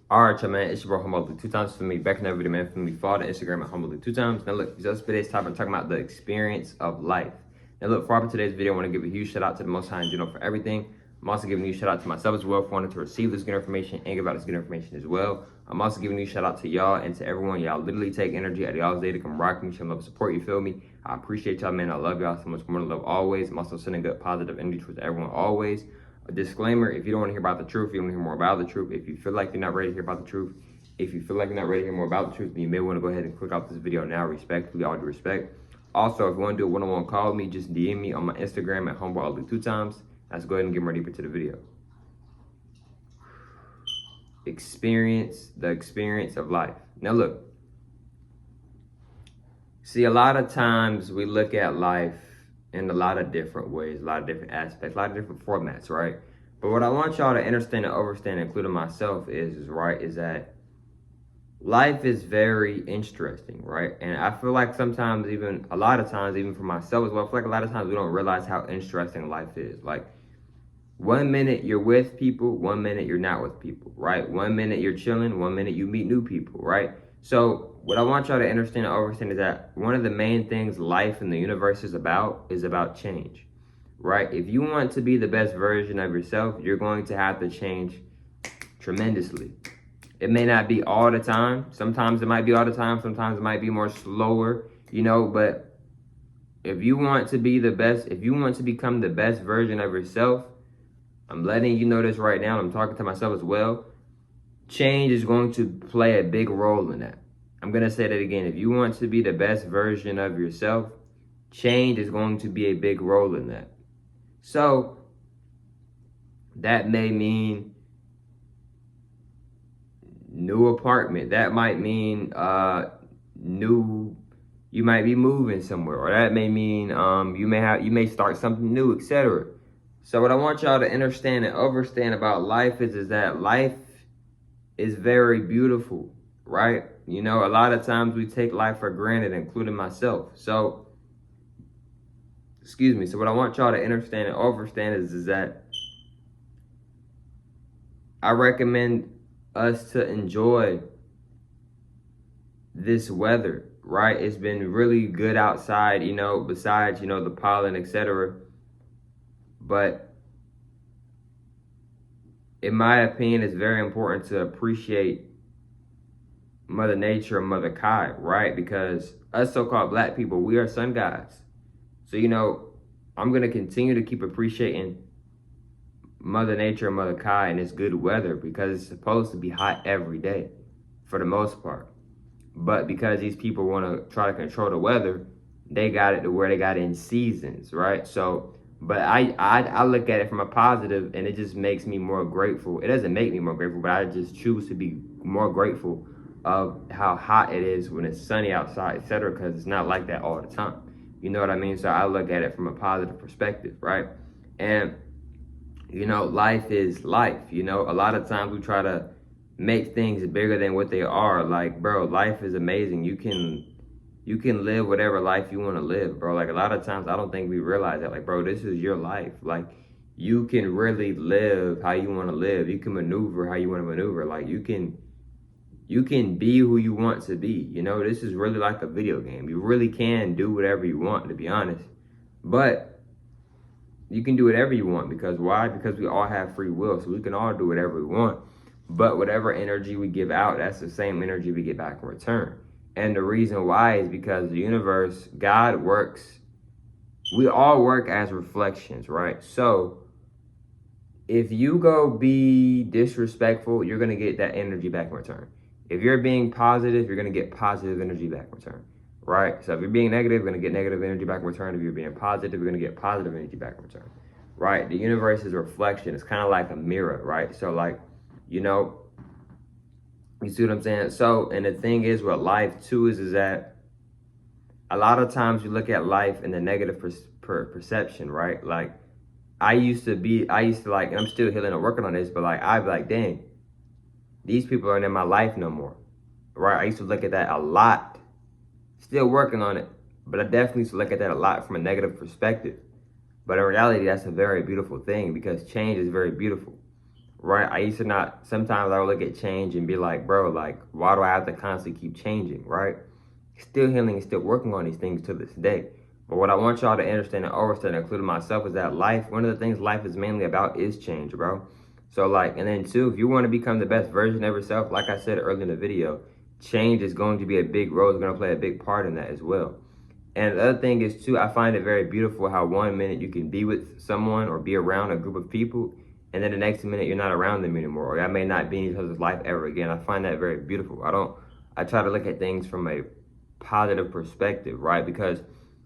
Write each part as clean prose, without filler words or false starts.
Alright, y'all, man, it's your bro Humble 2 times for me. Back in that video, man, for me. Follow the Instagram at Humble 2 times. Now, look, just today's topic, I'm talking about the experience of life. Now, look, for today's video, I want to give a huge shout out to the Most High in general for everything. I'm also giving you a shout out to myself as well for wanting to receive this good information and give out this good information as well. I'm also giving you a shout out to y'all and to everyone. Y'all literally take energy out of y'all's day to come rock me, show love, support, you feel me? I appreciate y'all, man. I love y'all so much more than love always. I'm also sending good positive energy towards everyone always. A disclaimer, if you don't want to hear about the truth, you want to hear more about the truth, if you feel like you're not ready to hear about the truth, if you feel like you're not ready to hear more about the truth, then you may want to go ahead and click off this video now, respectfully, all due respect. Also, if you want to do a one-on-one call with me, just DM me on my Instagram at Humble2times. Let's go ahead and get more deeper to the video. The experience of life. Now look, see, a lot of times we look at life in a lot of different ways, a lot of different aspects, a lot of different formats, right? But what I want y'all to understand and understand, including myself, is that life is very interesting, right? And I feel like sometimes, even a lot of times, even for myself as well, I feel like a lot of times we don't realize how interesting life is. Like, 1 minute you're with people, 1 minute you're not with people, right? 1 minute you're chilling, 1 minute you meet new people, right? So what I want y'all to understand and understand is that one of the main things life in the universe is about change, right? If you want to be the best version of yourself, you're going to have to change tremendously. It may not be all the time. Sometimes it might be all the time. Sometimes it might be more slower, you know, but if you want to be the best, if you want to become the best version of yourself, I'm letting you know this right now. I'm talking to myself as well. Change is going to play a big role in that. I'm going to say that again. If you want to be the best version of yourself, change is going to be a big role in that. So that may mean new apartment. That might mean you might be moving somewhere, or that may mean you may start something new, etc. So what I want y'all to understand and understand about life is that life is very beautiful, right? You know, a lot of times we take life for granted, including myself. So, excuse me. So what I want y'all to understand and understand is that I recommend us to enjoy this weather, right? It's been really good outside, you know, besides, you know, the pollen, etc. But in my opinion, it's very important to appreciate Mother Nature and Mother Kai, right? Because us so-called black people, we are sun gods. So, you know, I'm going to continue to keep appreciating Mother Nature and Mother Kai and it's good weather because it's supposed to be hot every day for the most part. But because these people want to try to control the weather, they got it to where they got it in seasons, right? So, but I look at it from a positive and it just makes me more grateful. It doesn't make me more grateful, but I just choose to be more grateful of how hot it is when it's sunny outside, etc. Because it's not like that all the time. You know what I mean? So I look at it from a positive perspective, right? And, you know, life is life. You know, a lot of times we try to make things bigger than what they are. Like, bro, life is amazing. You can live whatever life you want to live, bro. Like, a lot of times I don't think we realize that. Like, bro, this is your life. Like, you can really live how you want to live. You can maneuver how you want to maneuver. Like, you can be who you want to be. You know, this is really like a video game. You really can do whatever you want, to be honest. But you can do whatever you want because why? Because we all have free will. So we can all do whatever we want. But whatever energy we give out, that's the same energy we get back in return. And the reason why is because the universe, God works, we all work as reflections, right? So if you go be disrespectful, you're going to get that energy back in return. If you're being positive, you're going to get positive energy back in return, right? So if you're being negative, you're going to get negative energy back in return. If you're being positive, you're going to get positive energy back in return, right? The universe is a reflection. It's kind of like a mirror, right? So like, you know, you see what I'm saying? So, and the thing is with life too is that a lot of times you look at life in the negative perception, right? Like I used to like, and I'm still healing and working on this, but like, I'd be like, dang, these people aren't in my life no more, right? I used to look at that a lot, still working on it, but I definitely used to look at that a lot from a negative perspective. But in reality, that's a very beautiful thing because change is very beautiful. right? I used to not, sometimes I would look at change and be like, bro, like, why do I have to constantly keep changing, right? Still healing and still working on these things to this day. But what I want y'all to understand and understand, including myself, is that life, one of the things life is mainly about is change, bro. So like, and then two, if you want to become the best version of yourself, like I said earlier in the video, change is going to be a big role, is going to play a big part in that as well. And the other thing is too, I find it very beautiful how 1 minute you can be with someone or be around a group of people, and then the next minute you're not around them anymore, or I may not be in each other's life ever again. I find that very beautiful. I try to look at things from a positive perspective, right? Because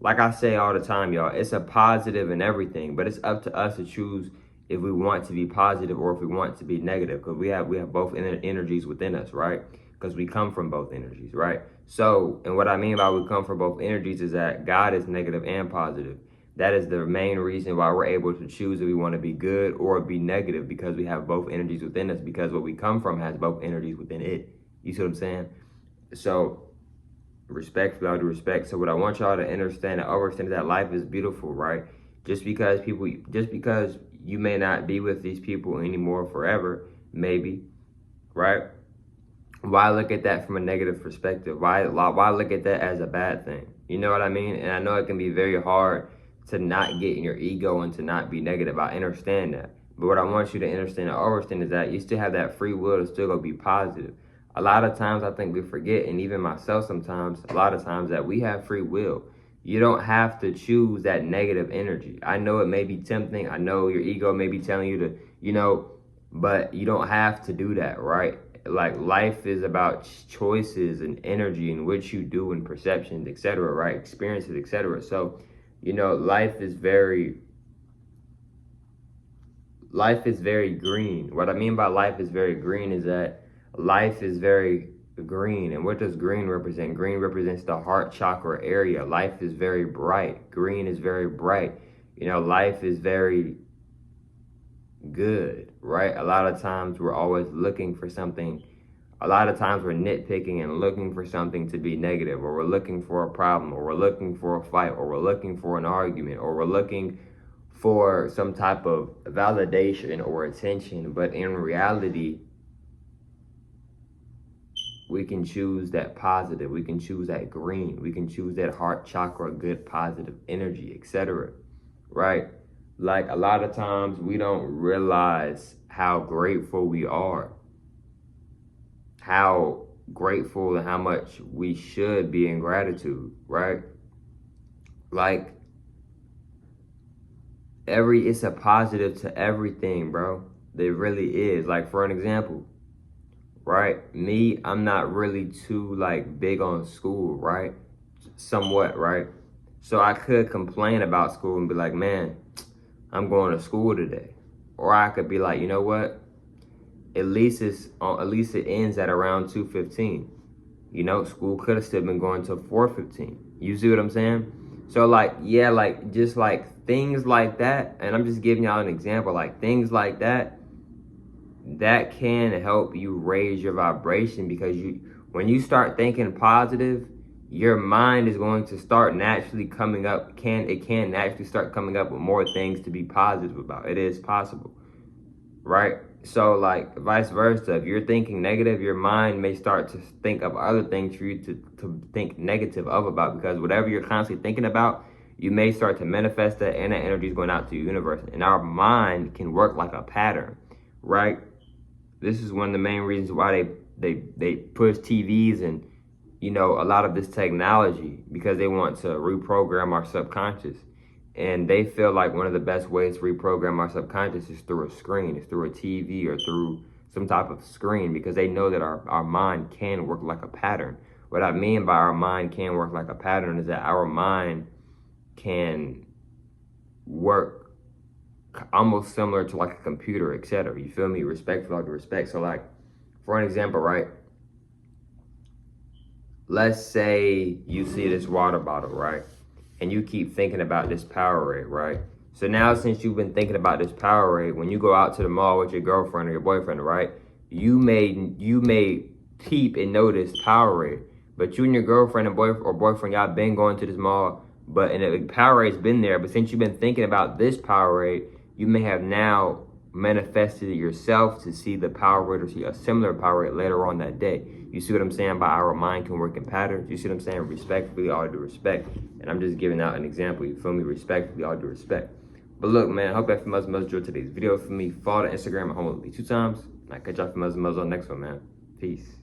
like I say all the time, y'all, it's a positive in everything, but it's up to us to choose if we want to be positive or if we want to be negative, because we have both energies within us, right? Because we come from both energies, right? So, and what I mean by we come from both energies is that God is negative and positive. That is the main reason why we're able to choose if we want to be good or be negative, because we have both energies within us, because what we come from has both energies within it. You see what I'm saying? So, respectfully, all due respect. So what I want y'all to understand and understand is that life is beautiful, right? Just because you may not be with these people anymore forever, maybe, right? Why look at that from a negative perspective? Why look at that as a bad thing? You know what I mean? And I know it can be very hard to not get in your ego and to not be negative. I understand that. But what I want you to understand and understand is that you still have that free will to still go be positive. A lot of times I think we forget, and even myself sometimes, a lot of times, that we have free will. You don't have to choose that negative energy. I know it may be tempting. I know your ego may be telling you to, but you don't have to do that, right? Like, life is about choices and energy and what you do and perceptions, etc., right? Experiences, etc. So, life is very green. What I mean by life is very green is that life is very green. And what does green represent? Green represents the heart chakra area. Life is very bright. Green is very bright. Life is very good, right? A lot of times we're always looking for something. A lot of times we're nitpicking and looking for something to be negative, or we're looking for a problem, or we're looking for a fight, or we're looking for an argument, or we're looking for some type of validation or attention. But in reality, we can choose that positive. We can choose that green. We can choose that heart chakra, good positive energy, etc. Right? Like, a lot of times we don't realize how grateful we are, how grateful and how much we should be in gratitude, right? Like, it's a positive to everything, bro. There really is. Like, for an example, right? Me, I'm not really too big on school, right? Somewhat, right? So I could complain about school and be like, man, I'm going to school today. Or I could be like, you know what? At least it ends at around 2:15. School could have still been going till 4:15. You see what I'm saying? So just things like that, and I'm just giving y'all an example, like things like that can help you raise your vibration, because when you start thinking positive, your mind is going to start naturally coming up. It can naturally start coming up with more things to be positive about. It is possible, right? So vice versa, if you're thinking negative, your mind may start to think of other things for you to think negative about, because whatever you're constantly thinking about, you may start to manifest that, and that energy is going out to the universe. And our mind can work like a pattern, right? This is one of the main reasons why they push TVs and a lot of this technology, because they want to reprogram our subconscious. And they feel like one of the best ways to reprogram our subconscious is through a screen, is through a TV or through some type of screen, because they know that our mind can work like a pattern. What I mean by our mind can work like a pattern is that our mind can work almost similar to like a computer, etc. You feel me? Respectful, all due respect. So for an example, right? Let's say you see this water bottle, right? And you keep thinking about this Powerade, right? So now, since you've been thinking about this Powerade, when you go out to the mall with your girlfriend or your boyfriend, right? You may peep and notice Powerade, but you and your girlfriend and boyfriend, y'all been going to this mall, and the Powerade's been there. But since you've been thinking about this Powerade, you may have now manifested it yourself to see the power rate or see a similar power rate later on that day. You see what I'm saying? By our mind can work in patterns. You see what I'm saying? Respectfully, all due respect. And I'm just giving out an example. You feel me? Respectfully, all due respect. But look, man, I hope that Muzzle enjoyed today's video. For me, follow the Instagram at home2 times. And I catch y'all for Muzzle on the next one, man. Peace.